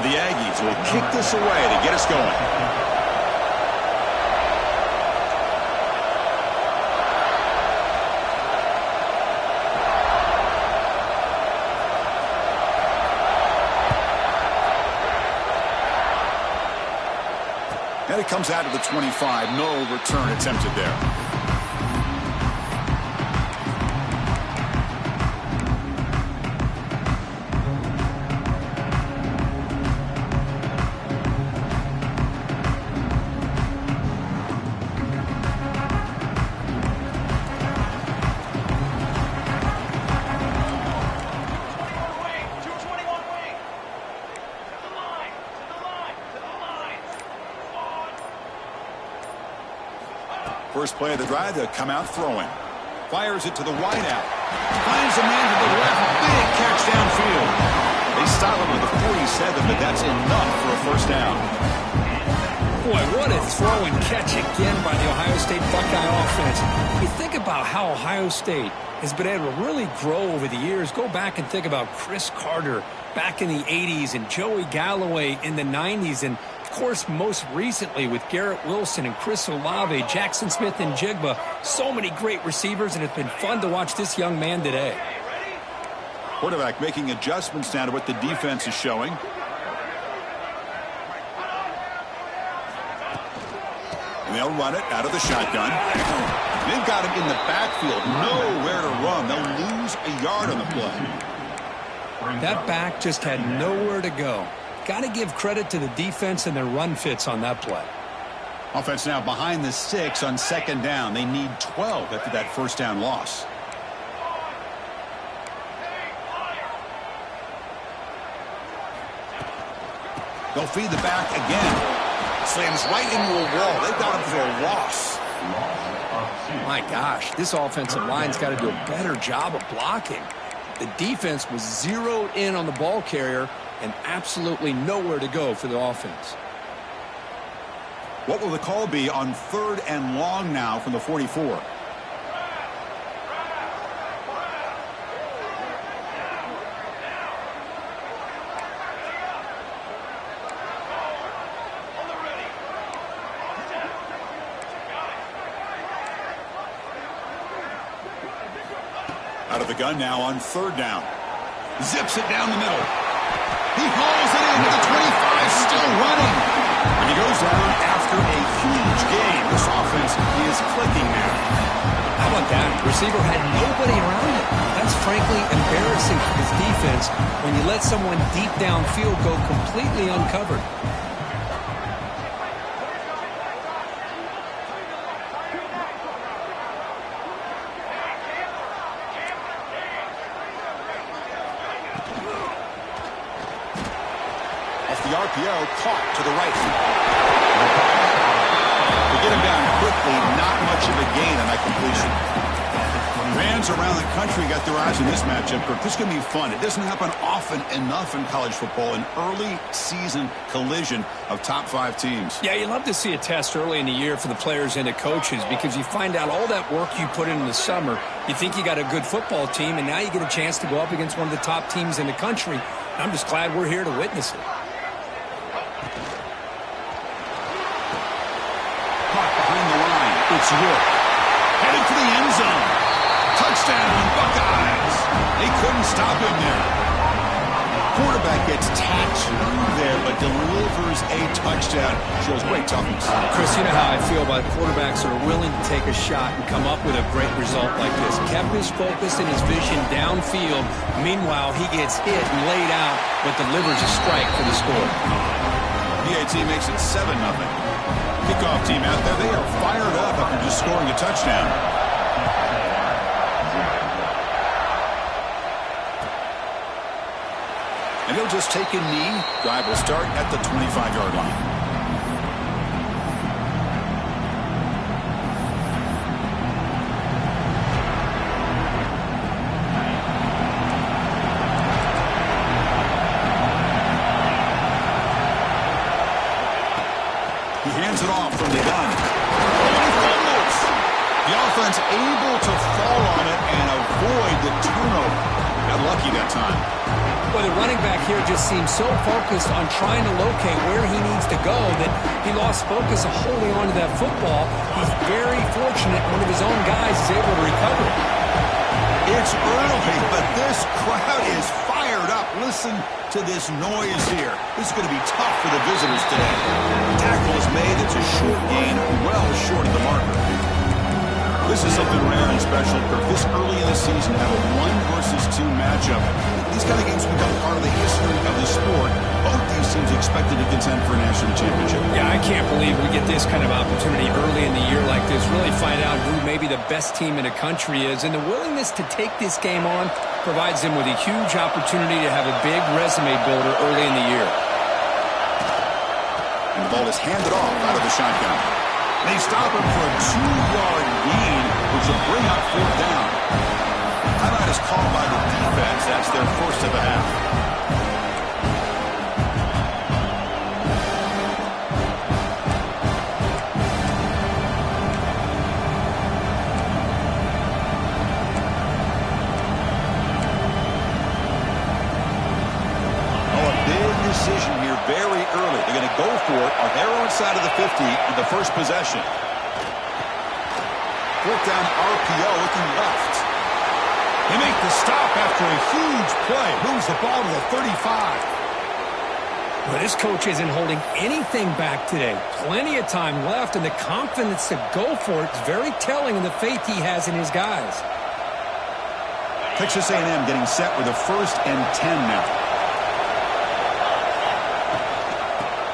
the Aggies will kick this away to get us going. And it comes out of the 25. No return attempted there. First play of the drive to come out throwing. Fires it to the wideout. Finds a man to the left. Big catch downfield. They stop him with a 47, but that's enough for a first down. Boy, what a throw and catch again by the Ohio State Buckeye offense. You think about how Ohio State has been able to really grow over the years. Go back and think about Chris Carter back in the 80s and Joey Galloway in the 90s. And, of course, most recently with Garrett Wilson and Chris Olave, Jackson Smith and Jigba. So many great receivers, and it's been fun to watch this young man today. Quarterback making adjustments now to what the defense is showing. And they'll run it out of the shotgun. They've got him in the backfield. Nowhere to run. They'll lose a yard on the play. That back just had nowhere to go. Got to give credit to the defense and their run fits on that play. Offense now behind the 6 on second down. They need 12 after that first down loss. They'll feed the back again. Slams right into a wall. They've got him for a loss. My gosh, this offensive line's got to do a better job of blocking. The defense was zeroed in on the ball carrier and absolutely nowhere to go for the offense. What will the call be on 3rd and long now from the 44? Out of the gun now on 3rd down. Zips it down the middle. He hauls it into the 25, still running. And he goes down after a huge gain. This offense is clicking now. How about that? Receiver had nobody around him. That's frankly embarrassing for his defense when you let someone deep downfield go completely uncovered. Caught to the right. To get him down quickly, not much of a gain on that completion. Fans around the country got their eyes on this matchup. This is going to be fun. It doesn't happen often enough in college football, an early season collision of top 5 teams. Yeah, you love to see a test early in the year for the players and the coaches because you find out all that work you put in the summer. You think you got a good football team, and now you get a chance to go up against one of the top teams in the country. I'm just glad we're here to witness it. It's York. Headed for the end zone. Touchdown, Buckeyes. They couldn't stop him there. Quarterback gets tapped through there, but delivers a touchdown. Shows great toughness. Chris, you know how I feel about quarterbacks that are willing to take a shot and come up with a great result like this. Kept his focus and his vision downfield. Meanwhile, he gets hit and laid out, but delivers a strike for the score. PAT makes it 7-0. Kickoff team out there, they are fired up after just scoring a touchdown. And he'll just take a knee. Drive will start at the 25-yard line. Hands it off from the gun. Oh, he fumbles. The offense able to fall on it and avoid the turnover. Got lucky that time. Well, the running back here just seems so focused on trying to locate where he needs to go that he lost focus of holding on to that football. He's very fortunate one of his own guys is able to recover it. It's early, but this crowd is fired up. Listen to this noise here. This is going to be tough for the visitors today. Tackle is made. It's a short gain, well short of the marker. This is something rare and special. For this early in the season, have a 1-versus-2 matchup. These kind of games become part of the history of the sport. Both these teams expected to contend for a national championship. Yeah, I can't believe we get this kind of opportunity early in the year like this. Really find out who maybe the best team in the country is. And the willingness to take this game on provides them with a huge opportunity to have a big resume builder early in the year. And the ball is handed off out of the shotgun. They stop him for a 2-yard gain, which will bring up 4th down. Timeout is called by the defense. That's their first of the half. Decision here very early. They're going to go for it on their own side of the 50 in the first possession. 4th down RPO looking left. They make the stop after a huge play. Moves the ball to the 35. Well, this coach isn't holding anything back today. Plenty of time left, and the confidence to go for it is very telling in the faith he has in his guys. Texas A&M getting set with a 1st and 10 now.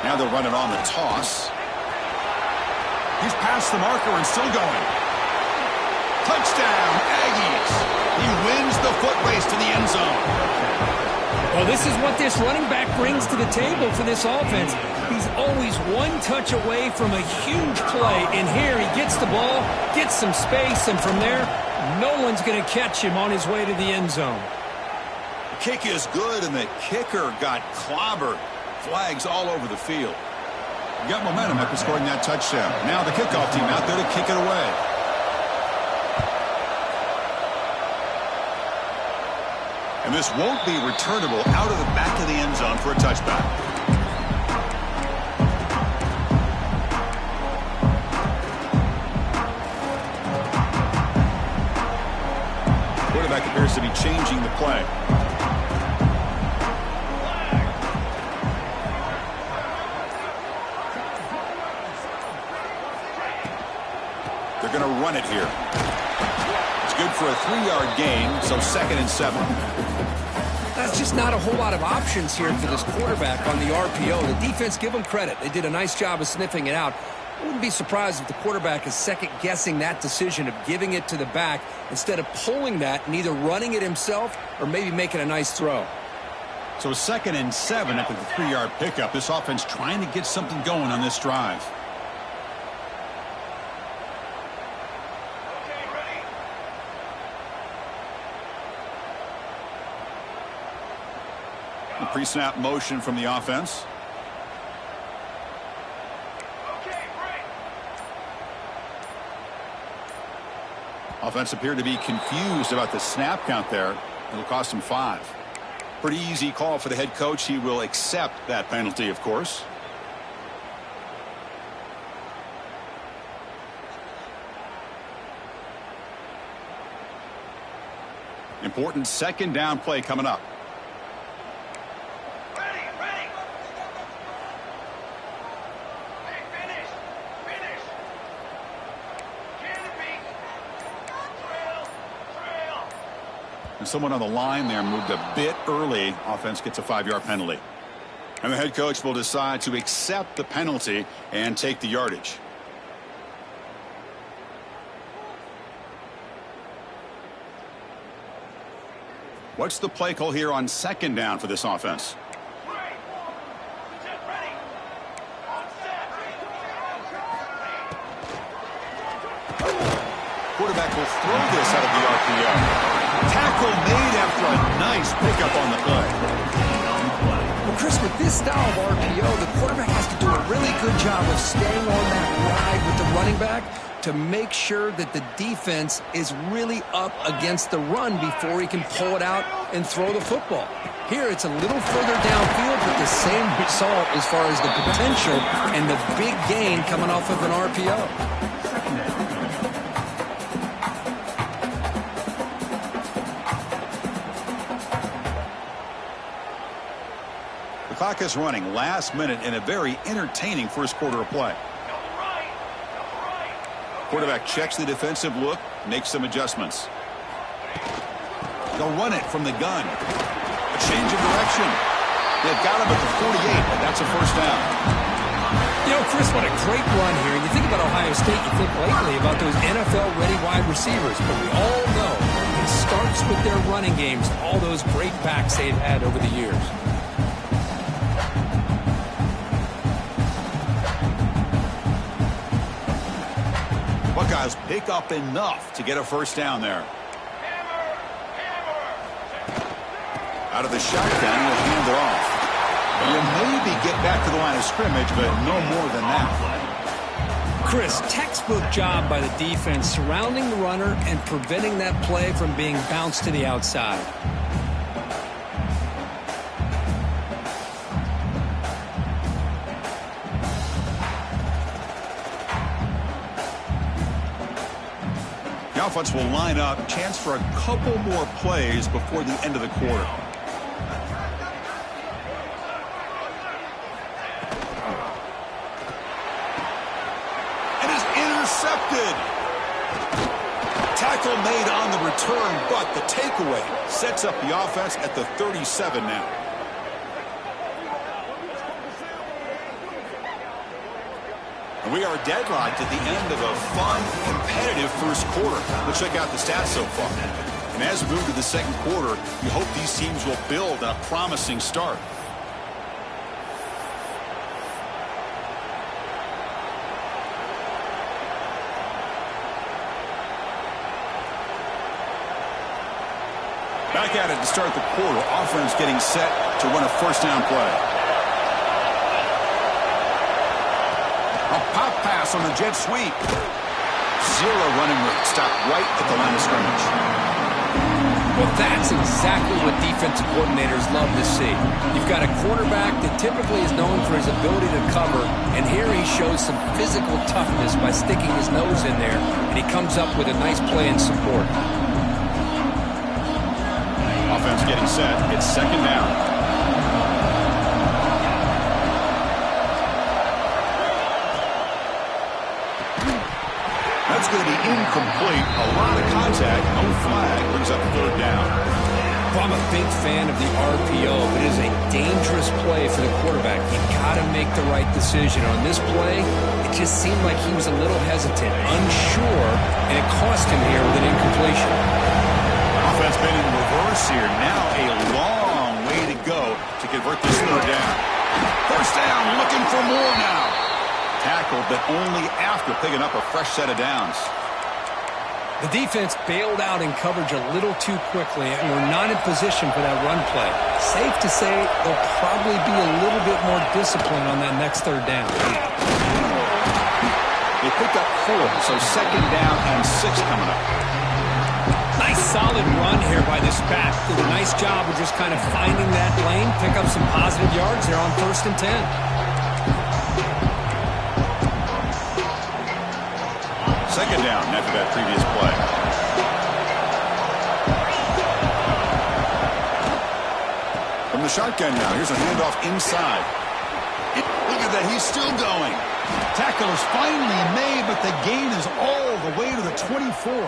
Now they'll run it on the toss. He's past the marker and still going. Touchdown, Aggies. He wins the foot race to the end zone. Well, this is what this running back brings to the table for this offense. He's always one touch away from a huge play. And here he gets the ball, gets some space, and from there, no one's going to catch him on his way to the end zone. The kick is good, and the kicker got clobbered. Flags all over the field. You got momentum after scoring that touchdown. Now the kickoff team out there to kick it away. And this won't be returnable out of the back of the end zone for a touchback. Quarterback appears to be changing the play. They're going to run it here. It's good for a 3-yard gain, so 2nd and 7. That's just not a whole lot of options here for this quarterback on the RPO. The defense, give them credit. They did a nice job of sniffing it out. I wouldn't be surprised if the quarterback is second-guessing that decision of giving it to the back instead of pulling that and either running it himself or maybe making a nice throw. So 2nd and 7 after the 3-yard pickup. This offense trying to get something going on this drive. The pre-snap motion from the offense. Offense appeared to be confused about the snap count there. It'll cost him 5. Pretty easy call for the head coach. He will accept that penalty, of course. Important 2nd down play coming up. And someone on the line there moved a bit early. Offense gets a 5-yard penalty. And the head coach will decide to accept the penalty and take the yardage. What's the play call here on 2nd down for this offense? Quarterback will throw this out of the RPO. Tackle made after a nice pickup on the play. Well, Chris, with this style of RPO, the quarterback has to do a really good job of staying on that ride with the running back. to make sure that the defense is really up against the run before he can pull it out and throw the football. Here, it's a little further downfield, but the same result as far as the potential and the big gain coming off of an RPO. The clock is running. Last minute in a very entertaining first quarter of play. Quarterback checks the defensive look, makes some adjustments. They'll run it from the gun. A change of direction. They've got him at the 48, but that's a first down. You know, Chris, what a great run here. And you think about Ohio State, you think lately about those NFL-ready wide receivers. But we all know it starts with their running games, all those great backs they've had over the years. Buckeyes pick up enough to get a first down there. Out of the shotgun, he'll hand it off. He'll maybe get back to the line of scrimmage, but no more than that. Chris, textbook job by the defense surrounding the runner and preventing that play from being bounced to the outside. The offense will line up. Chance for a couple more plays before the end of the quarter. Intercepted. Tackle made on the return, but the takeaway sets up the offense at the 37 now. And we are deadlocked at the end of a fun, competitive first quarter. Let's check out the stats so far. And as we move to the second quarter, we hope these teams will build on a promising start. Back at it to start the quarter. Offense getting set to run a first down play. A pop pass on the jet sweep. Zero running room. Stopped right at the line of scrimmage. Well, that's exactly what defensive coordinators love to see. You've got a quarterback that typically is known for his ability to cover, and here he shows some physical toughness by sticking his nose in there, and he comes up with a nice play in support. Offense getting set. It's second down. That's going to be incomplete. A lot of contact. No flag. Brings up third down. Well, I'm a big fan of the RPO, but it is a dangerous play for the quarterback. You've got to make the right decision. On this play, it just seemed like he was a little hesitant, unsure, and it cost him here with an incompletion. Offense been in reverse here. Now a long way to go to convert this third down. First down, looking for more now. Tackled, but only after picking up a fresh set of downs. The defense bailed out in coverage a little too quickly, and we're not in position for that run play. Safe to say they'll probably be a little bit more disciplined on that next third down. They picked up 4, so second down and 6 coming up. Nice solid run here by this back. Did a nice job of just kind of finding that lane, pick up some positive yards there on 1st and 10. Second down after that previous play. From the shotgun now, here's a handoff inside. Look at that, he's still going. Tackle is finally made, but the gain is all the way to the 24.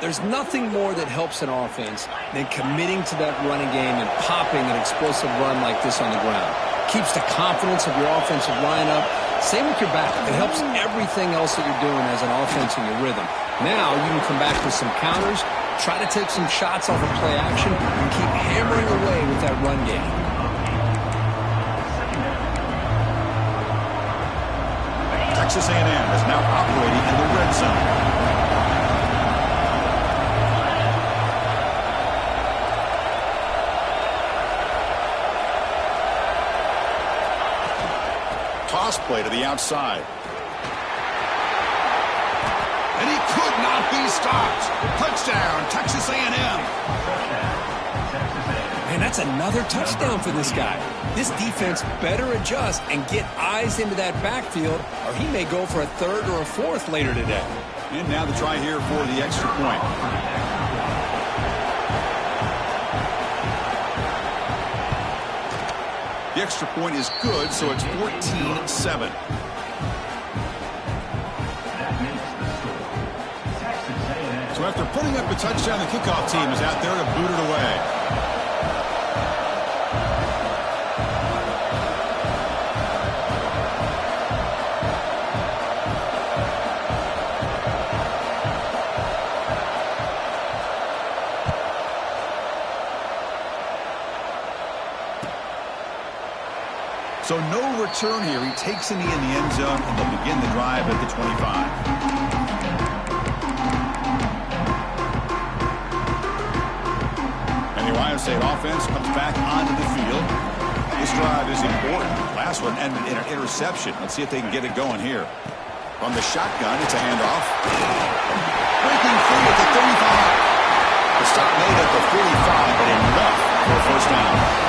There's nothing more that helps an offense than committing to that running game and popping an explosive run like this on the ground. Keeps the confidence of your offensive lineup. Same with your back. It helps everything else that you're doing as an offense in your rhythm. Now you can come back with some counters, try to take some shots off of play action, and keep hammering away with that run game. Texas A&M is now operating in the red zone. Toss play to the outside. might not be stopped. Touchdown, Texas A&M. And that's another touchdown for this guy. This defense better adjust and get eyes into that backfield, or he may go for a third or a fourth later today. And now the try here for the extra point. The extra point is good, so it's 14-7. So after putting up a touchdown, the kickoff team is out there to boot it away. So no return here. He takes a knee in the end zone, and they'll begin the drive at the 25. And the Ohio State offense comes back onto the field. This drive is important. Last one ended in an interception. Let's see if they can get it going here. From the shotgun, it's a handoff. Breaking free at the 35. The stop made at the 45, but enough for a first down.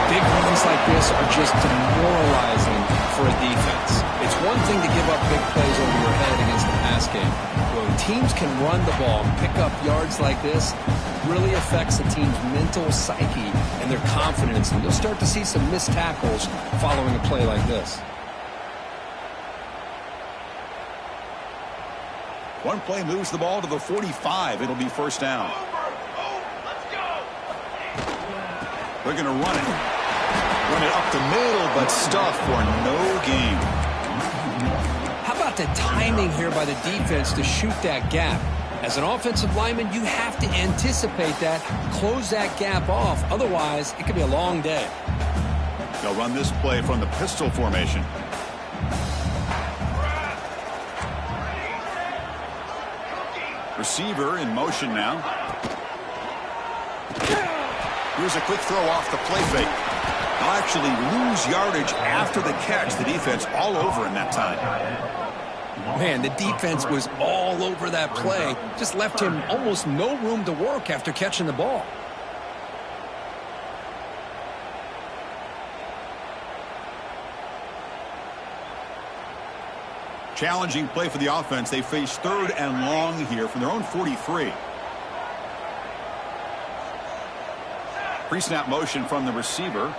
Big runs like this are just demoralizing for a defense. It's one thing to give up big plays over your head against the pass game. When teams can run the ball and pick up yards like this, it really affects the team's mental psyche and their confidence. And you'll start to see some missed tackles following a play like this. One play moves the ball to the 45. It'll be first down. They're going to run it. Run it up the middle, but stuff for no gain. How about the timing here by the defense to shoot that gap? As an offensive lineman, you have to anticipate that, close that gap off. Otherwise, it could be a long day. They'll run this play from the pistol formation. Receiver in motion now. Here's a quick throw off the play fake. They'll actually lose yardage after the catch. The defense all over in that time. Man, the defense was all over that play. Just left him almost no room to work after catching the ball. Challenging play for the offense. They face third and long here from their own 43. Pre-snap motion from the receiver.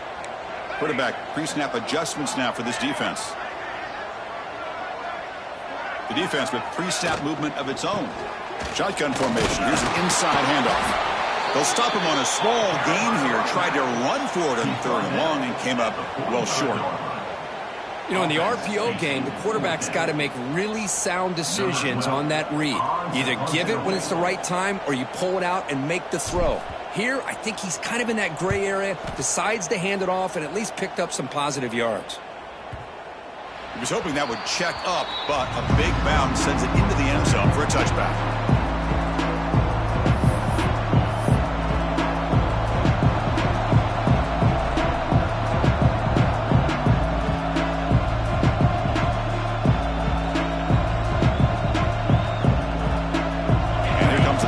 Quarterback pre-snap adjustments now for this defense. The defense with pre-snap movement of its own. Shotgun formation. Here's an inside handoff. They'll stop him on a small gain here. Tried to run for it on third and long and came up well short. You know, in the RPO game, the quarterback's got to make really sound decisions on that read. Either give it when it's the right time or you pull it out and make the throw. Here, I think he's kind of in that gray area, decides to hand it off and at least picked up some positive yards. He was hoping that would check up, but a big bounce sends it into the end zone for a touchback.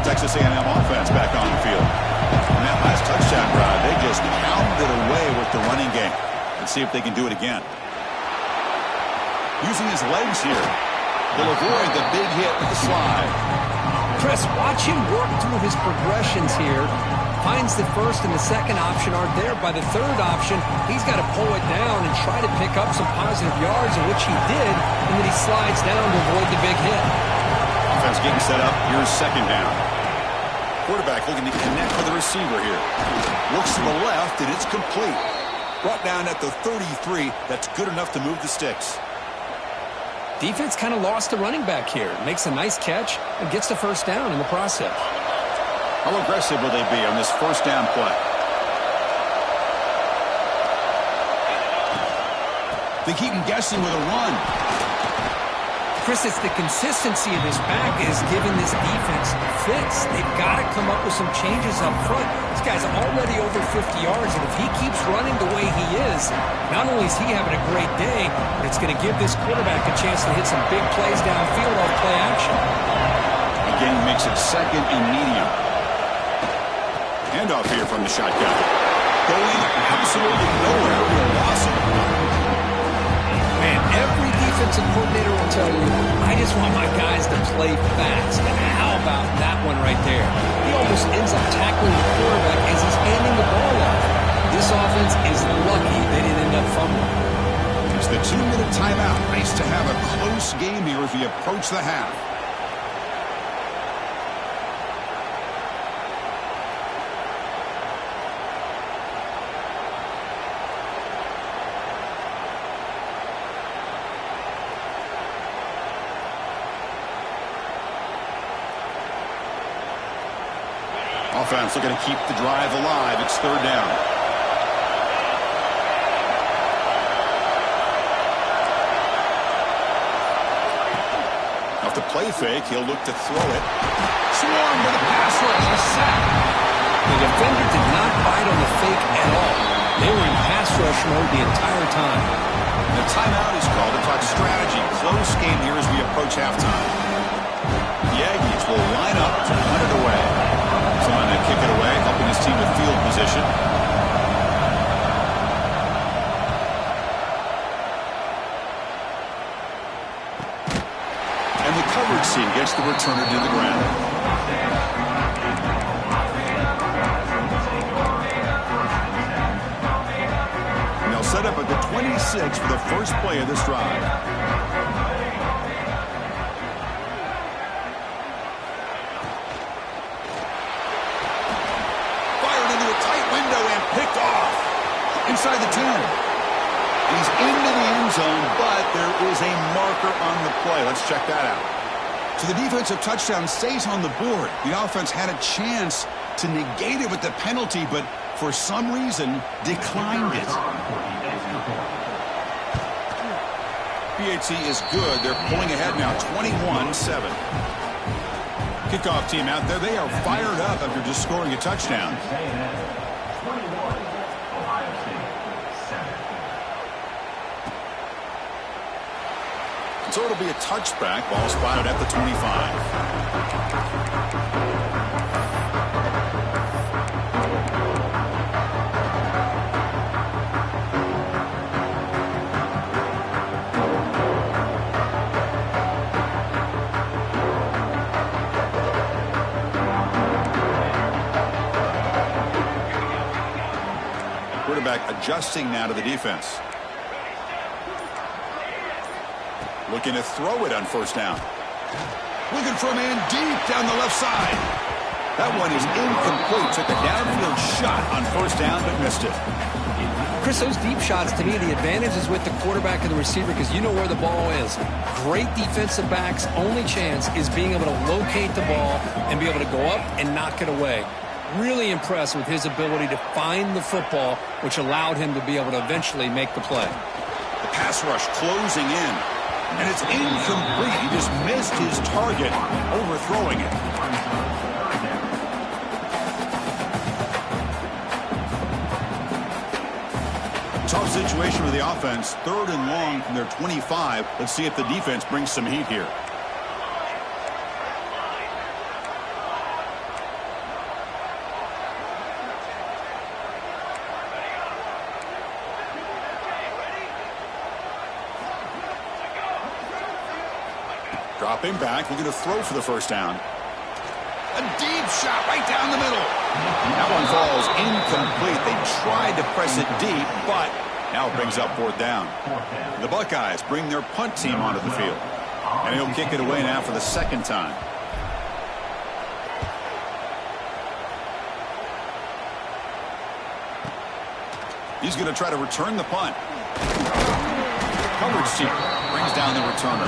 Texas A&M offense back on the field. On that last touchdown drive, they just pounded away with the running game. Let's see if they can do it again. Using his legs here, they'll avoid the big hit with the slide. Chris, watch him work through his progressions here. Finds the first and the second option aren't there. By the third option, he's got to pull it down and try to pick up some positive yards, in which he did, and then he slides down to avoid the big hit. Offense getting set up. Here's second down. Quarterback looking to connect with the receiver here. Looks to the left, and it's complete. Brought down at the 33. That's good enough to move the sticks. Defense kind of lost the running back here. Makes a nice catch and gets the first down in the process. How aggressive will they be on this first down play? They keep him guessing with a run. Chris, it's the consistency of this back is giving this defense fits. They've got to come up with some changes up front. This guy's already over 50 yards, and if he keeps running the way he is, not only is he having a great day, but it's going to give this quarterback a chance to hit some big plays downfield off play action. makes it second and medium. Handoff here from the shotgun. Going absolutely nowhere. Real loss of the ball. Man, every defensive coordinator will tell you, I just want my guys to play fast. And how about that one right there? He almost ends up tackling the quarterback as he's handing the ball off. This offense is lucky they didn't end up fumbling. It's the 2-minute timeout. Nice to have a close game here as we approach the half. Offense looking to keep the drive alive. It's third down. Off the play fake, he'll look to throw it. Swarm with a pass rush, a sack. The defender did not bite on the fake at all. They were in pass rush mode the entire time. The timeout is called to talk strategy. Close game here as we approach halftime. The Aggies will line up to punt it away. Trying to kick it away, helping his team with field position. And the coverage team gets the returner to the ground. And they'll set up at the 26 for the first play of this drive. Picked off inside the 10. He's into the end zone, but there is a marker on the play. Let's check that out. So the defensive touchdown stays on the board. The offense had a chance to negate it with the penalty, but for some reason declined it. PHC is good. They're pulling ahead now, 21-7. Kickoff team out there. They are fired up after just scoring a touchdown. So it'll be a touchback. Ball spotted at the 25. Quarterback adjusting now to the defense. Looking to throw it on first down. Looking for a man deep down the left side. That one is incomplete. Took a downfield shot on first down, but missed it. Chris, those deep shots, to me, the advantage is with the quarterback and the receiver because you know where the ball is. Great defensive backs' only chance is being able to locate the ball and be able to go up and knock it away. Really impressed with his ability to find the football, which allowed him to be able to eventually make the play. The pass rush closing in. And it's incomplete. He just missed his target, overthrowing it. Tough situation with the offense. Third and long from their 25. Let's see if the defense brings some heat here. Dropping back, looking to throw for the first down. A deep shot right down the middle. That one falls incomplete. They tried to press it deep, but now it brings up fourth down. The Buckeyes bring their punt team onto the field. And he'll kick it away now for the second time. He's going to try to return the punt. Coverage team brings down the returner.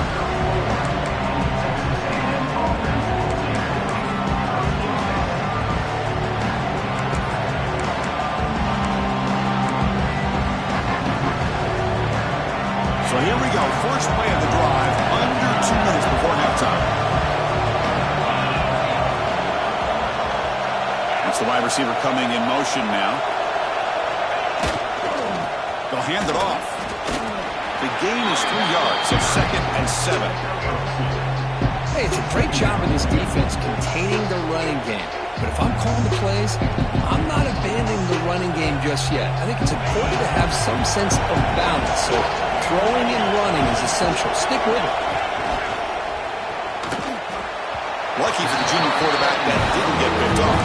So here we go, first play of the drive, under 2 minutes before halftime. It's the wide receiver coming in motion now. They'll hand it off. The gain is 3 yards, so 2nd and 7. Hey, it's a great job of this defense containing plays, I'm not abandoning the running game just yet. I think it's important to have some sense of balance. So throwing and running is essential. Stick with it. Lucky for the junior quarterback that didn't get picked off.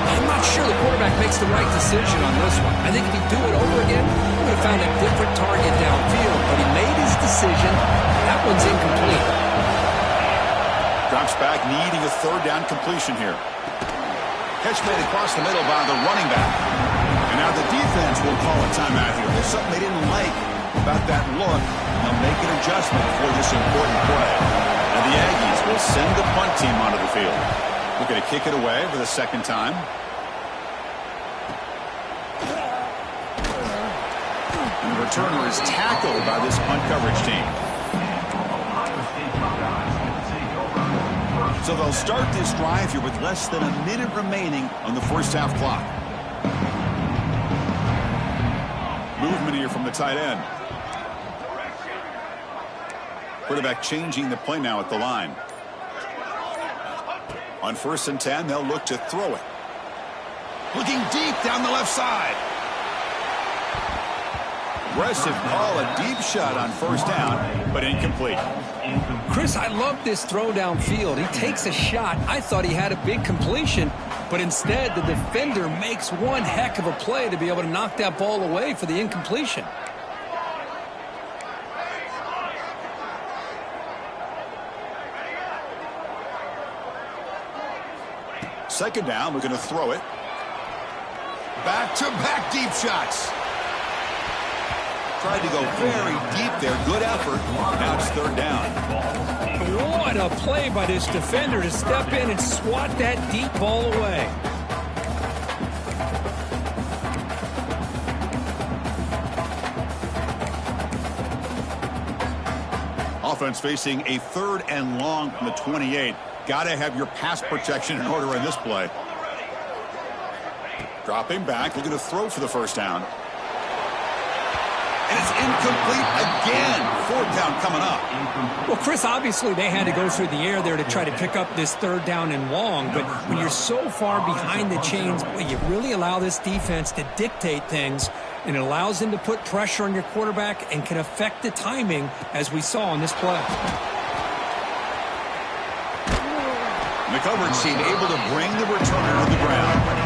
I'm not sure the quarterback makes the right decision on this one. I think if he'd do it over again, he would have found a different target downfield, but he made his decision. That one's incomplete. Drops back, needing a third down completion here. Catch made across the middle by the running back. And now the defense will call a timeout here. There's something they didn't like about that look. They'll make an adjustment for this important play. And the Aggies will send the punt team onto the field. We're going to kick it away for the second time. And the returner is tackled by this punt coverage team. So they'll start this drive here with less than a minute remaining on the first half clock. Movement here from the tight end. Quarterback changing the play now at the line. On 1st and 10, they'll look to throw it. Looking deep down the left side. Aggressive call, a deep shot on 1st down, but incomplete. Chris, I love this throw downfield. He takes a shot. I thought he had a big completion, but instead the defender makes one heck of a play to be able to knock that ball away for the incompletion. Second down, we're going to throw it. Back-to-back deep shots. Tried to go very deep there. Good effort. Now it's 3rd down. What a play by this defender to step in and swat that deep ball away. Offense facing a 3rd and long from the 28. Got to have your pass protection in order in this play. Dropping back, looking to throw for the 1st down. And it's incomplete again. 4th down coming up. Well, Chris, obviously they had to go through the air there to try to pick up this 3rd down and long. But when you're so far behind the chains, you really allow this defense to dictate things. And it allows them to put pressure on your quarterback and can affect the timing, as we saw on this play. And the coverage team able to bring the returner to the ground.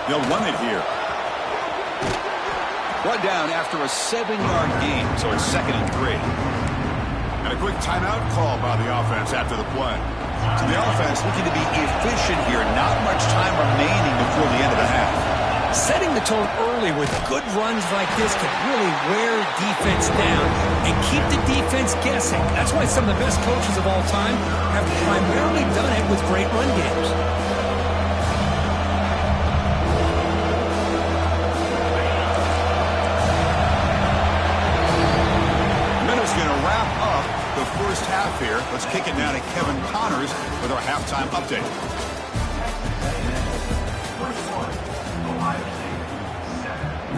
They'll run it here. One down after a 7-yard gain, so it's 2nd and 3. And a quick timeout call by the offense after the play. So the offense looking to be efficient here. Not much time remaining before the end of the half. Setting the tone early with good runs like this can really wear defense down and keep the defense guessing. That's why some of the best coaches of all time have primarily done it with great run games. First half here. Let's kick it down to Kevin Connors with our halftime update.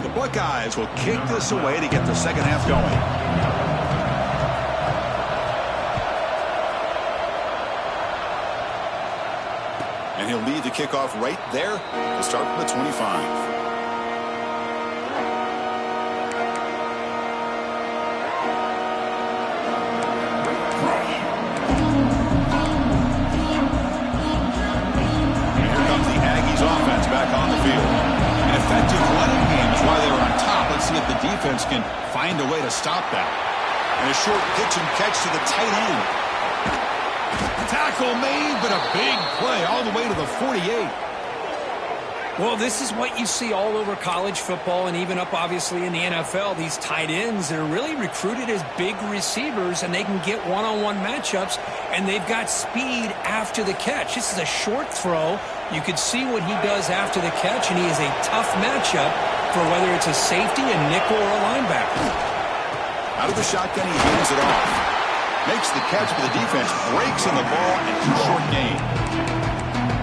The Buckeyes will kick this away to get the second half going. And he'll lead the kickoff right there to start from the 25. Defense can find a way to stop that. And a short pitch and catch to the tight end. Tackle made, but a big play all the way to the 48. Well, this is what you see all over college football and even up, obviously, in the NFL. These tight ends that are really recruited as big receivers, and they can get one-on-one matchups, and they've got speed after the catch. This is a short throw. You could see what he does after the catch, and he is a tough matchup for whether it's a safety, a nickel, or a linebacker. Out of the shotgun, he hands it off. Makes the catch, but the defense breaks in the ball and short gain.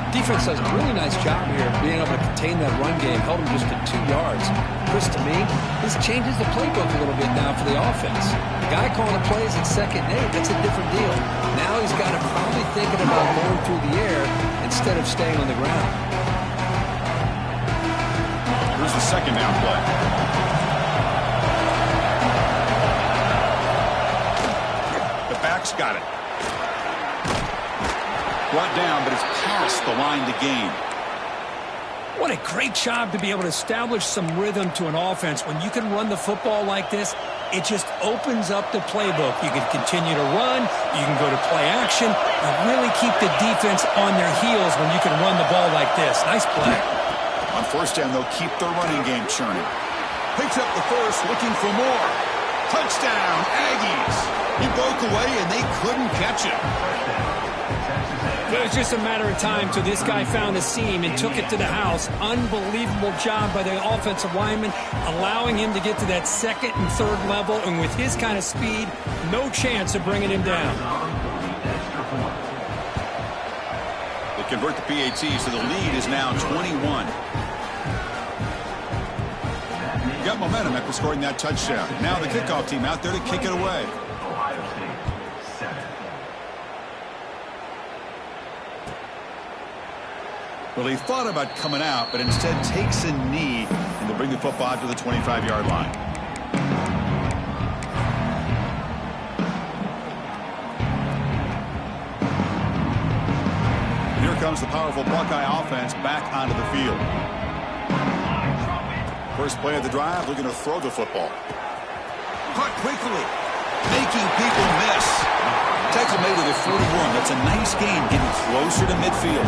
Defense does a really nice job here of being able to contain that run game. Held him just to 2 yards. Chris, to me, this changes the playbook a little bit now for the offense. The guy calling the plays at 2nd and 8, that's a different deal. Now he's got to probably thinking about going through the air instead of staying on the ground. Here's the 2nd down play. The back's got it. Brought down, but it's past the line to gain. What a great job to be able to establish some rhythm to an offense. When you can run the football like this, it just opens up the playbook. You can continue to run, you can go to play action, and really keep the defense on their heels when you can run the ball like this. Nice play. On 1st down, they'll keep their running game churning. Picks up the first, looking for more. Touchdown, Aggies. He broke away, and they couldn't catch him. It was just a matter of time till this guy found a seam and took it to the house. Unbelievable job by the offensive lineman, allowing him to get to that 2nd and 3rd level, and with his kind of speed, no chance of bringing him down. They convert the PAT, so the lead is now 21. Got momentum after scoring that touchdown. Now the kickoff team out there to kick it away. Well, he thought about coming out, but instead takes a knee, and they'll bring the football out to the 25-yard line. And here comes the powerful Buckeye offense back onto the field. First play of the drive, looking to throw the football. Caught quickly, making people miss. Tackle made at the 41. That's a nice gain, getting closer to midfield.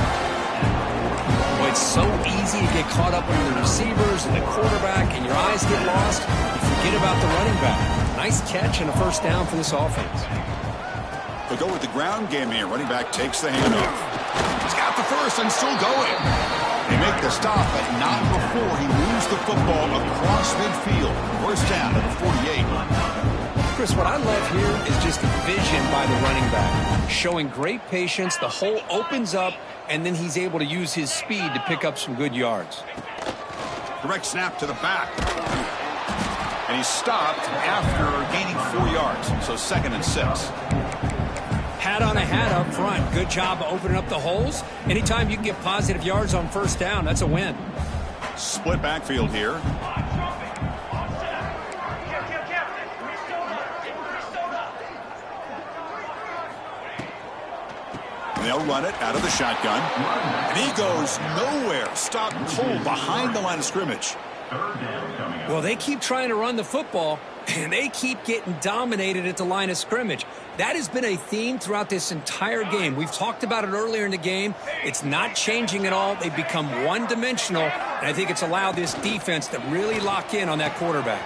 Well, it's so easy to get caught up under the receivers and the quarterback, and your eyes get lost. You forget about the running back. Nice catch and a 1st down for this offense. They'll go with the ground game here. Running back takes the handoff. He's got the first and still going. They make the stop, but not before he moves the football across midfield. 1st down at the 48. Chris, what I love here is just the vision by the running back. Showing great patience, the hole opens up, and then he's able to use his speed to pick up some good yards. Direct snap to the back. And he's stopped after gaining 4 yards, so 2nd and 6. Hat on a hat up front. Good job of opening up the holes. Anytime you can get positive yards on 1st down, that's a win. Split backfield here. They'll run it out of the shotgun. And he goes nowhere. Stopped cold behind the line of scrimmage. Well, they keep trying to run the football, and they keep getting dominated at the line of scrimmage. That has been a theme throughout this entire game. We've talked about it earlier in the game. It's not changing at all. They've become one-dimensional, and I think it's allowed this defense to really lock in on that quarterback.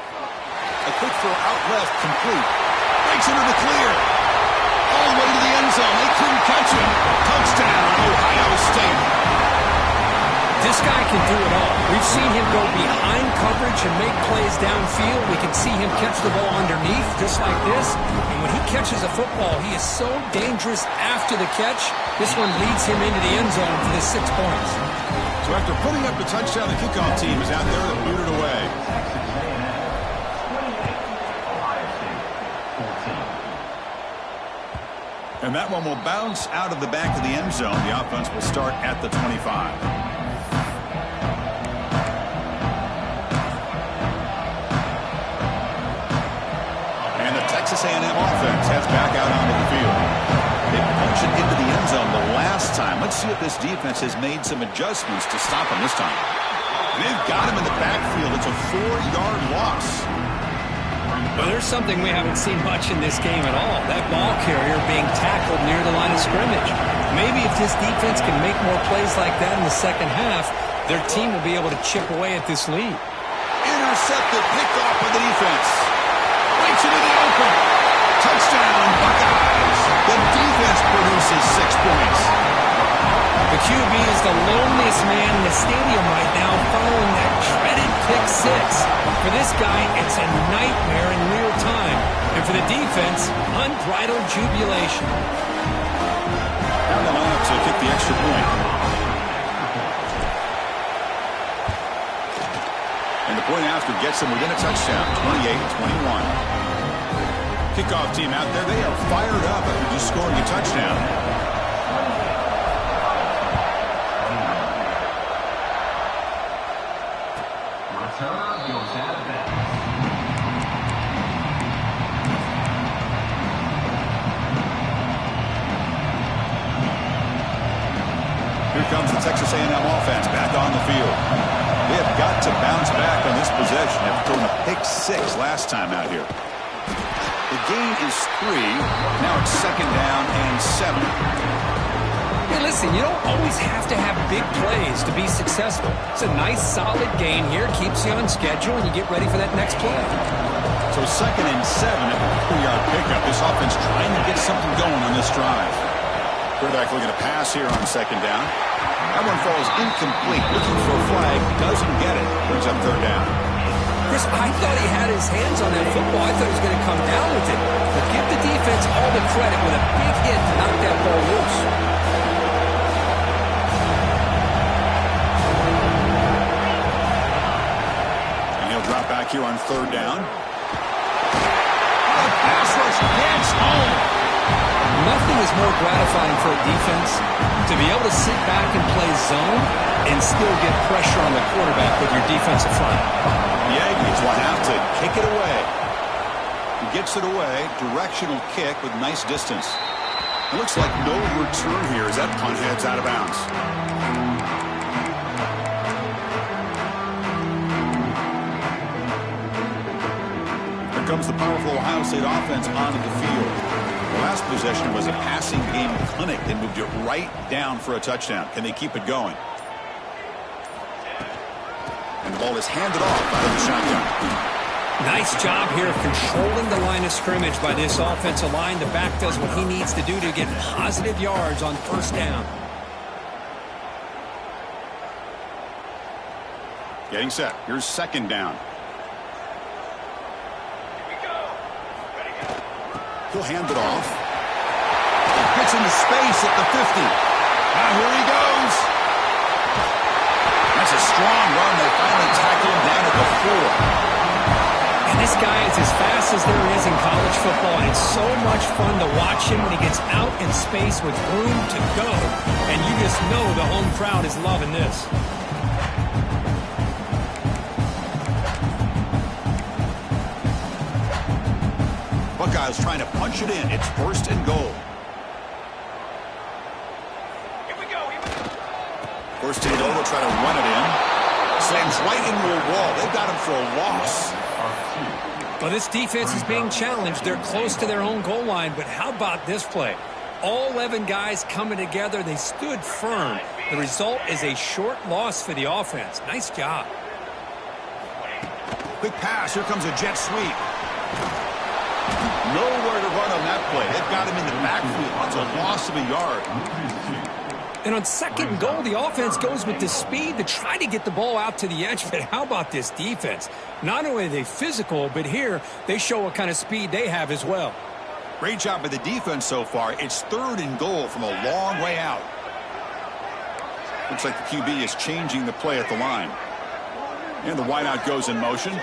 A quick throw out left, complete. Breaks into the clear. All the way to the end zone. They couldn't catch him. Touchdown, Ohio State. This guy can do it all. We've seen him go behind coverage and make plays downfield. We can see him catch the ball underneath just like this. And when he catches a football, he is so dangerous after the catch. This one leads him into the end zone for the 6 points. So after putting up the touchdown, the kickoff team is out there to boot it away. And that one will bounce out of the back of the end zone. The offense will start at the 25. And the Texas A&M offense heads back out onto the field. They punched it into the end zone the last time. Let's see if this defense has made some adjustments to stop him this time. And they've got him in the backfield. It's a 4-yard loss. Well, there's something we haven't seen much in this game at all. That ball carrier being tackled near the line of scrimmage. Maybe if this defense can make more plays like that in the second half, their team will be able to chip away at this lead. Intercepted, picked off by the defense. Breaks into the open. Touchdown, Buckeyes. The defense produces 6 points. The QB is the loneliest man in the stadium right now following that dreaded pick six. For this guy, it's a nightmare in real time. And for the defense, unbridled jubilation. Now the lineup to kick the extra point. And the point after gets them within a touchdown, 28-21. Kickoff team out there, they are fired up after just scoring a touchdown. Here comes the Texas A&M offense back on the field. They have got to bounce back on this possession after throwing a pick six last time out here. The gain is 3. Now it's 2nd down and 7. Hey, listen, you don't always have to have big plays to be successful. It's a nice, solid gain here. Keeps you on schedule, and you get ready for that next play. So 2nd and 7 at the 3-yard pickup. This offense trying to get something going on this drive. Quarterback looking to pass here on 2nd down. That one falls incomplete. Looking for a flag. Doesn't get it. Brings up 3rd down. Chris, I thought he had his hands on that football. I thought he was going to come down with it. But give the defense all the credit with a big hit to knock that ball loose. And he'll drop back here on 3rd down. The pass rush gets home. Nothing is more gratifying for a defense to be able to sit back and play zone and still get pressure on the quarterback with your defensive front. The Aggies will have to kick it away. He gets it away. Directional kick with nice distance. It looks like no return here as that punt heads out of bounds. Here comes the powerful Ohio State offense onto the field. The last possession was a passing game clinic. They moved it right down for a touchdown. Can they keep it going? And the ball is handed off out of the shotgun. Nice job here of controlling the line of scrimmage by this offensive line. The back does what he needs to do to get positive yards on 1st down. Getting set. Here's 2nd down. He'll hand it off. Gets into space at the 50. Now here he goes. That's a strong run. They finally tackle him down at the 4. And this guy is as fast as there is in college football, and it's so much fun to watch him when he gets out in space with room to go. And you just know the home crowd is loving this. Buckeyes trying to punch it in. It's 1st and goal. Here we go. 1st and goal. They'll try to run it in. Slams right into a wall. They've got him for a loss. Well, this defense is being challenged. They're close to their own goal line, but how about this play? All 11 guys coming together. They stood firm. The result is a short loss for the offense. Nice job. Quick pass. Here comes a jet sweep. Nowhere to run on that play. They've got him in the backfield. It's a loss of a yard. And on 2nd and goal, the offense goes with the speed to try to get the ball out to the edge. But how about this defense? Not only are they physical, but here they show what kind of speed they have as well. Great job by the defense so far. It's 3rd and goal from a long way out. Looks like the QB is changing the play at the line. And the wideout goes in motion.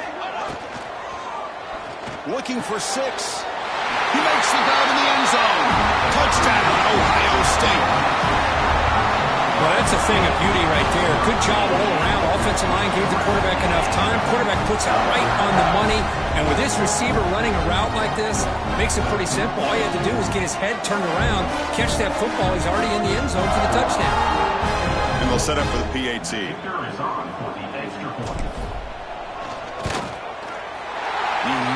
Looking for 6. He makes the dive in the end zone. Touchdown, Ohio State. Well, that's a thing of beauty right there. Good job all around. Offensive line gave the quarterback enough time. Quarterback puts it right on the money. And with this receiver running a route like this, makes it pretty simple. All you have to do is get his head turned around, catch that football. He's already in the end zone for the touchdown. And they'll set up for the PAT. He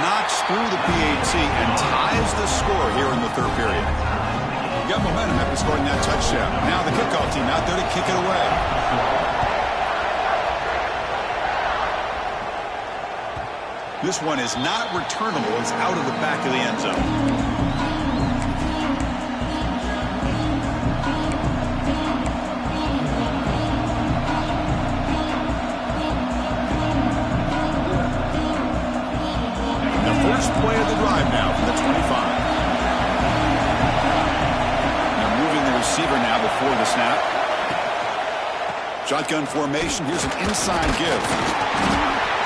knocks through the PAT and ties the score here in the 3rd period. He got momentum after scoring that touchdown. Now the kickoff team out there to kick it away. This one is not returnable. It's out of the back of the end zone. play of the drive now from the 25. They're moving the receiver now before the snap. Shotgun formation. Here's an inside give.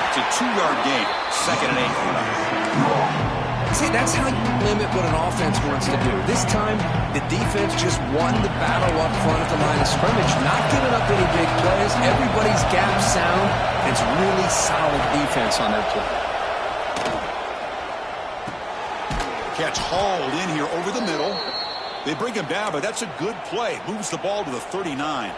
It's a 2-yard gain. 2nd and 8 coming up. See, that's how you limit what an offense wants to do. This time, the defense just won the battle up front at the line of scrimmage, not giving up any big plays. Everybody's gap sound. It's really solid defense on their play. Catch hauled in here over the middle. They bring him down, but that's a good play. Moves the ball to the 39.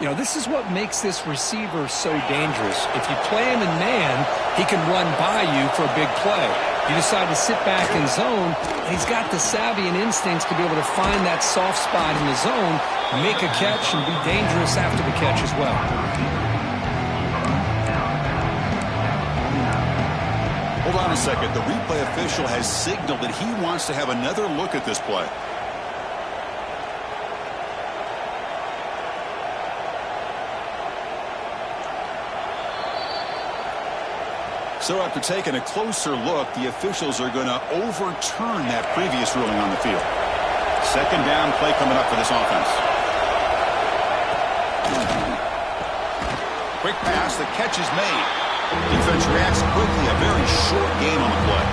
You know, this is what makes this receiver so dangerous. If you play him in man, he can run by you for a big play. You decide to sit back in zone, and he's got the savvy and instincts to be able to find that soft spot in the zone, make a catch, and be dangerous after the catch as well. Hold on a second. The replay official has signaled that he wants to have another look at this play. So after taking a closer look, the officials are going to overturn that previous ruling on the field. 2nd down play coming up for this offense. Quick pass, the catch is made. Defense reacts quickly, a very short game on the play.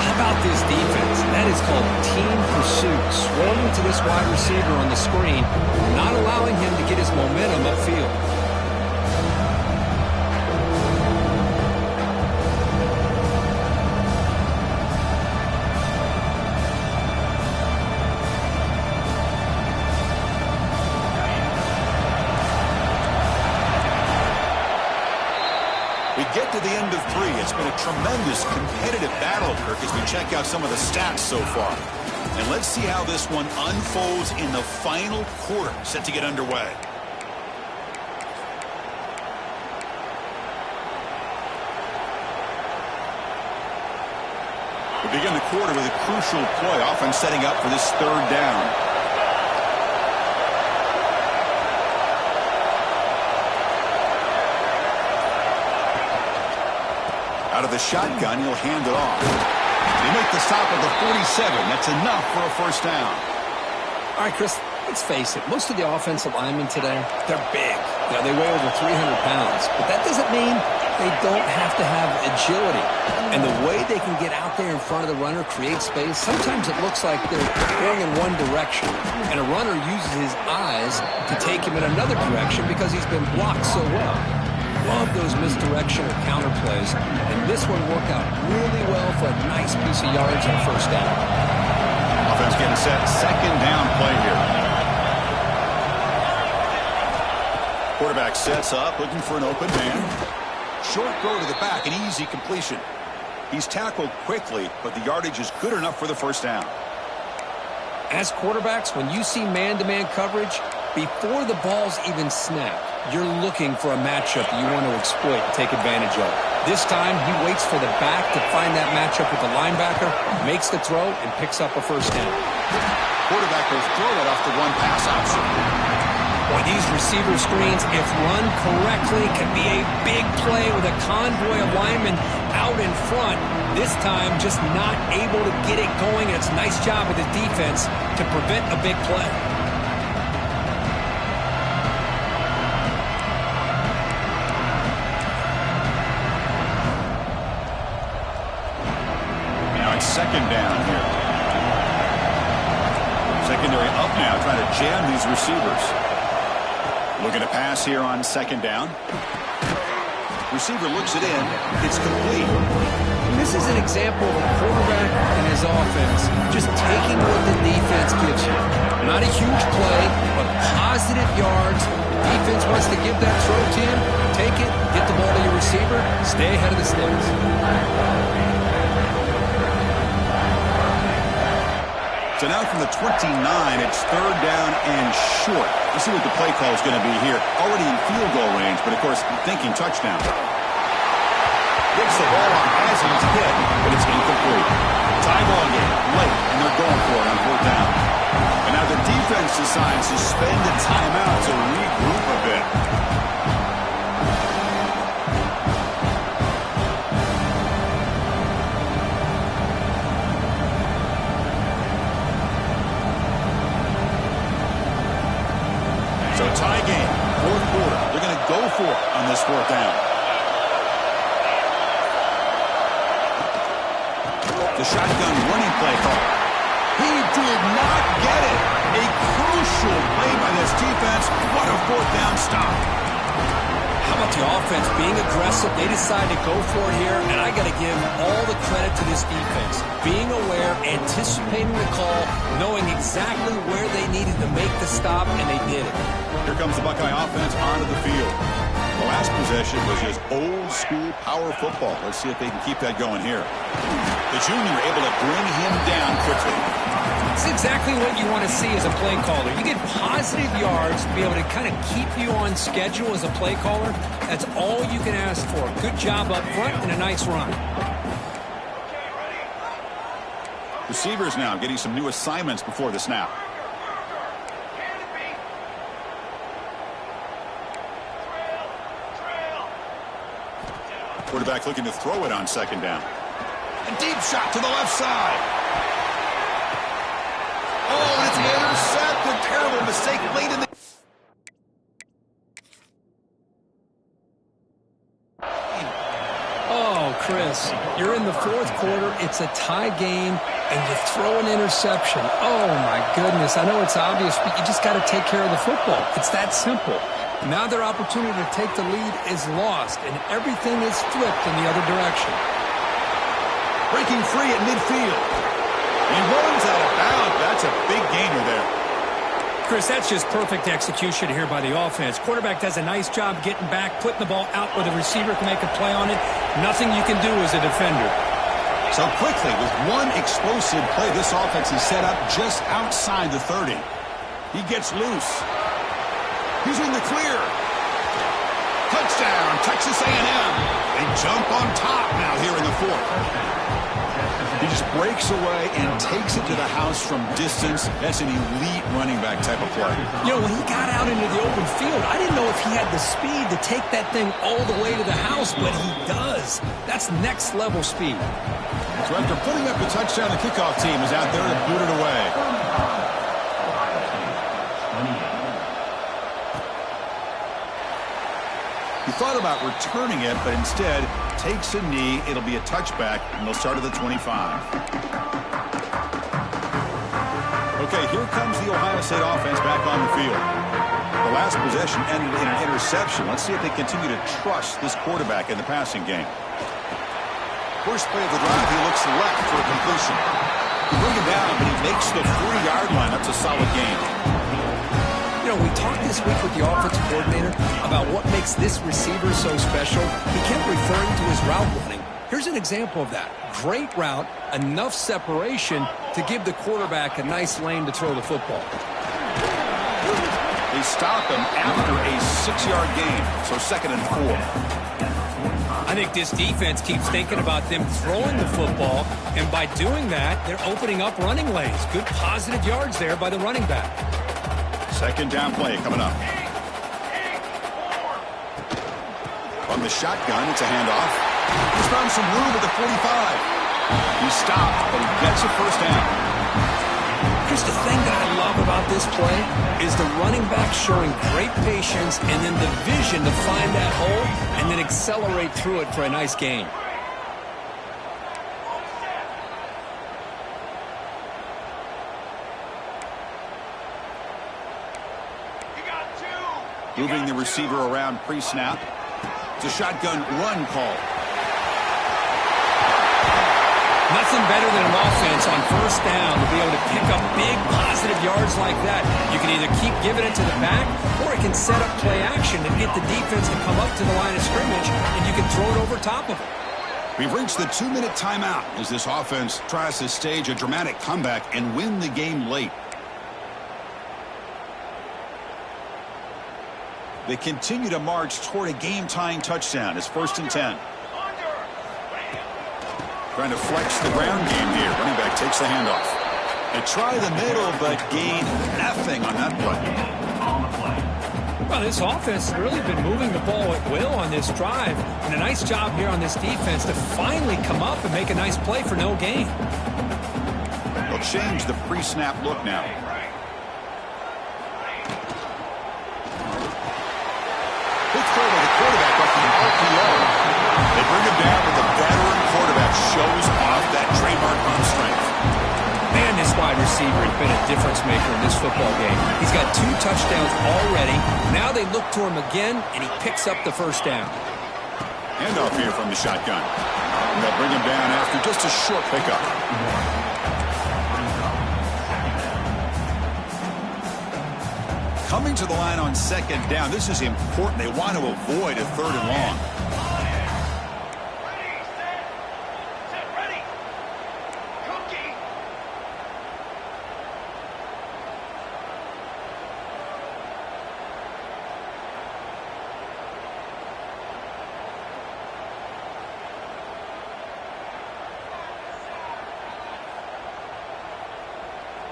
How about this defense? That is called team pursuit. Swarming to this wide receiver on the screen, not allowing him to get his momentum upfield. We get to the end of 3. It's been a tremendous competitive battle, Kirk, as we check out some of the stats so far. And let's see how this one unfolds in the final quarter, set to get underway. We begin the quarter with a crucial play, often setting up for this 3rd down. Out of the shotgun, he'll hand it off. They make the stop at the 47. That's enough for a 1st down. All right, Chris, let's face it. Most of the offensive linemen today, they're big. You know, they weigh over 300 pounds. But that doesn't mean they don't have to have agility. And the way they can get out there in front of the runner, create space, sometimes it looks like they're going in one direction. And a runner uses his eyes to take him in another direction because he's been blocked so well. Love those misdirection or counter plays, and this one worked out really well for a nice piece of yards on 1st down. Offense getting set. 2nd down play here. Quarterback sets up, looking for an open man. Short throw to the back, an easy completion. He's tackled quickly, but the yardage is good enough for the 1st down. As quarterbacks, when you see man-to-man coverage, before the ball's even snapped, you're looking for a matchup that you want to exploit and take advantage of. This time, he waits for the back to find that matchup with the linebacker, makes the throw, and picks up a 1st down. Quarterback will throw it off the one-pass option. Boy, these receiver screens, if run correctly, can be a big play with a convoy of linemen out in front. This time, just not able to get it going. It's a nice job with the defense to prevent a big play. Now it's 2nd down here. Secondary up now, trying to jam these receivers. Looking to pass here on 2nd down. Receiver looks it in. It's complete. This is an example of a quarterback and his offense just taking what the defense gives you. Not a huge play, but positive yards. Defense wants to give that throw to him. Take it, get the ball to your receiver, stay ahead of the sticks. So now from the 29, it's 3rd down and short. Let's see what the play call is going to be here. Already in field goal range, but of course, thinking touchdown. Gets the ball on as he's hit, but it's incomplete. Tie ball game, late, and they're going for it on 4th down. And now the defense decides to spend a timeout to regroup a bit. down. The shotgun running play call. He did not get it. A crucial play by this defense. What a fourth down stop. How about the offense being aggressive? They decided to go for it here, and I got to give all the credit to this defense. Being aware, anticipating the call, knowing exactly where they needed to make the stop, and they did it. Here comes the Buckeye offense onto the field. The last possession was just old-school power football. Let's see if they can keep that going here. The junior able to bring him down quickly. It's exactly what you want to see as a play caller. You get positive yards to be able to kind of keep you on schedule as a play caller. That's all you can ask for. Good job up front and a nice run. Receivers now getting some new assignments before the snap. Quarterback looking to throw it on second down. A deep shot to the left side. Oh, and it's intercepted. Terrible mistake late in the... Oh, Chris, you're in the fourth quarter. It's a tie game, and you throw an interception. Oh, my goodness. I know it's obvious, but you just got to take care of the football. It's that simple. Now their opportunity to take the lead is lost, and everything is flipped in the other direction. Breaking free at midfield. He runs out of bounds. That's a big gainer there. Chris, that's just perfect execution here by the offense. Quarterback does a nice job getting back, putting the ball out where the receiver can make a play on it. Nothing you can do as a defender. So quickly, with one explosive play, this offense is set up just outside the 30. He gets loose. He's in the clear. Touchdown, Texas A&M. They jump on top now here in the fourth. He just breaks away and takes it to the house from distance. That's an elite running back type of play. You know, when he got out into the open field, I didn't know if he had the speed to take that thing all the way to the house, but he does. That's next level speed. So after putting up the touchdown, the kickoff team is out there to boot it away. He thought about returning it, but instead takes a knee. It'll be a touchback, and they'll start at the 25. Okay, here comes the Ohio State offense back on the field. The last possession ended in an interception. Let's see if they continue to trust this quarterback in the passing game. First play of the drive, he looks left for a completion. He bring him down, but he makes the 3-yard line. That's a solid gain. You know, we talked this week with the offensive coordinator about what makes this receiver so special. He kept referring to his route running. Here's an example of that. Great route, enough separation to give the quarterback a nice lane to throw the football. They stop him after a 6-yard gain, so 2nd and 4. I think this defense keeps thinking about them throwing the football, and by doing that, they're opening up running lanes. Good positive yards there by the running back. Second down play coming up. On the shotgun, it's a handoff. He's found some room at the 45. He stopped, but he gets a first down. Chris, the thing that I love about this play is the running back showing great patience and then the vision to find that hole and then accelerate through it for a nice gain. Moving the receiver around pre-snap. It's a shotgun run call. Nothing better than an offense on first down to be able to pick up big positive yards like that. You can either keep giving it to the back or it can set up play action and get the defense to come up to the line of scrimmage and you can throw it over top of it. We've reached the 2-minute timeout as this offense tries to stage a dramatic comeback and win the game late. They continue to march toward a game-tying touchdown. It's 1st and 10. Trying to flex the ground game here. Running back takes the handoff. They try the middle, but gain nothing on that play. Well, this offense has really been moving the ball at will on this drive. And a nice job here on this defense to finally come up and make a nice play for no gain. They'll change the pre-snap look now. Quick throw to the quarterback up the ball receiver has been a difference maker in this football game. He's got 2 touchdowns already. Now they look to him again, and he picks up the first down. Handoff here from the shotgun. And they'll bring him down after just a short pickup. Coming to the line on second down. This is important. They want to avoid a 3rd and long.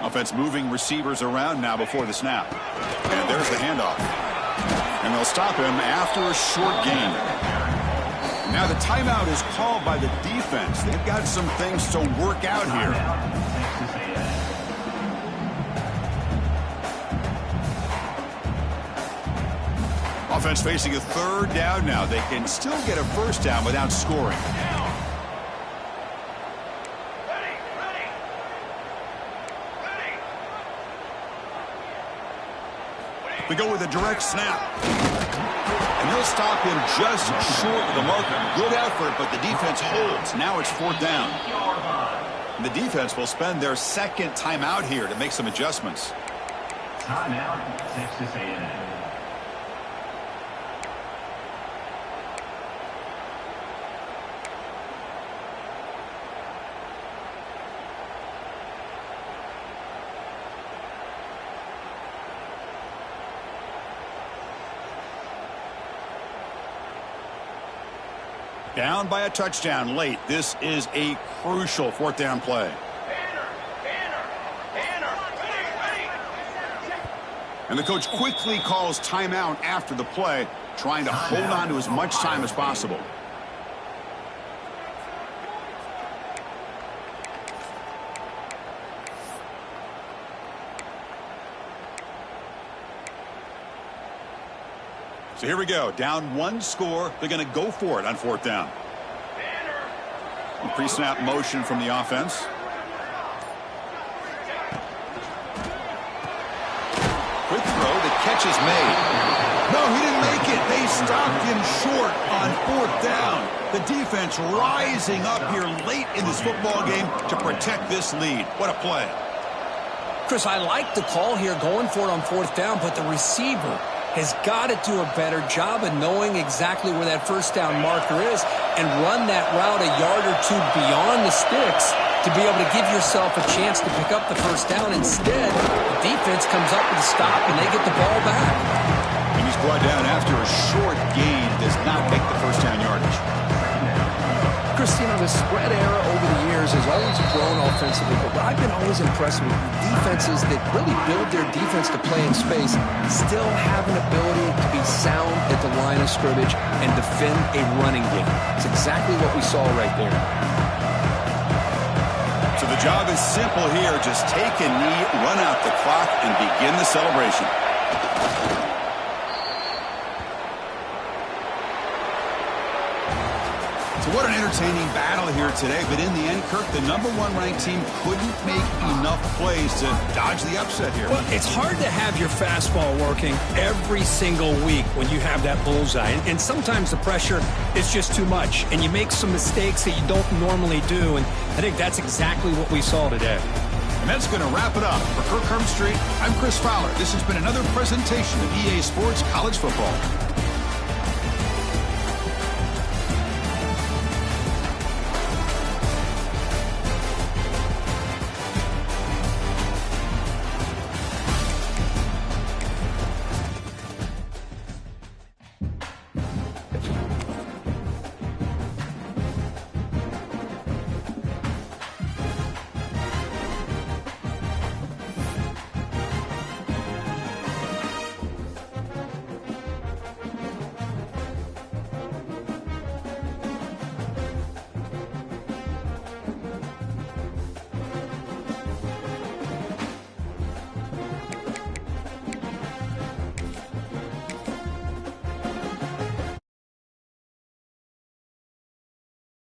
Offense moving receivers around now before the snap. And there's the handoff. And they'll stop him after a short gain. Now the timeout is called by the defense. They've got some things to work out here. Offense facing a 3rd down now. They can still get a first down without scoring. We go with a direct snap. And they'll stop him just short of the marker. Good effort, but the defense holds. Now it's 4th down. And the defense will spend their 2nd timeout here to make some adjustments. Timeout, Texas A&M. Down by a touchdown late. This is a crucial 4th down play. And the coach quickly calls timeout after the play, trying to hold on to as much time as possible. So here we go. Down 1 score. They're going to go for it on 4th down. Pre-snap motion from the offense. Quick throw. The catch is made. No, he didn't make it. They stopped him short on 4th down. The defense rising up here late in this football game to protect this lead. What a play. Chris, I like the call here going for it on 4th down, but the receiver has got to do a better job of knowing exactly where that first down marker is and run that route a yard or 2 beyond the sticks to be able to give yourself a chance to pick up the first down. Instead, the defense comes up with a stop and they get the ball back. And he's brought down after a short gain, does not make the first down yardage. Christina, the spread era over the years has always grown offensively, but I've been always impressed with defenses that really build their defense to play in space, still have an ability to be sound at the line of scrimmage and defend a running game. It's exactly what we saw right there. So the job is simple here. Just take a knee, run out the clock, and begin the celebration. So what an entertaining battle here today. But in the end, Kirk, the #1 ranked team couldn't make enough plays to dodge the upset here. Well, it's hard to have your fastball working every single week when you have that bullseye. And sometimes the pressure is just too much. And you make some mistakes that you don't normally do. And I think that's exactly what we saw today. And that's going to wrap it up. For Kirk Street, I'm Chris Fowler. This has been another presentation of EA Sports College Football.